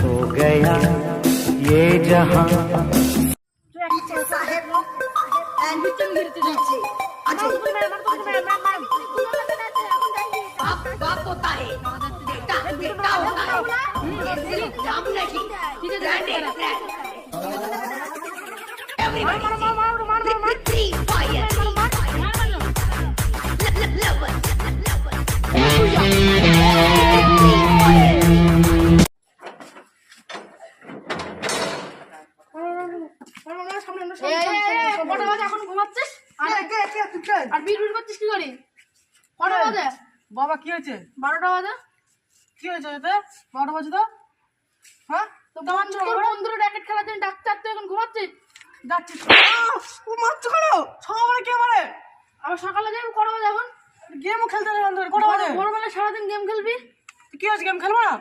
हो गया ये जहां। বাবা কি হয়েছে? 12টা বাজে। কি হয়েছে? 12টা বাজে তো। হ্যাঁ তো বন্ধুরা র্যাকেট খেলার জন্য ডাক্তার তো এখন ঘুমাচ্ছিস। যাচ্ছিস ও মারছো কেন? সকালে কে মারে? আবার সকালে যাবো কটা বাজে এখন? গেমও খেলতে কটা বাজে? ভোরবেলা সারাদিন গেম খেলবি? কি হয়েছে? গেম খেলবো না?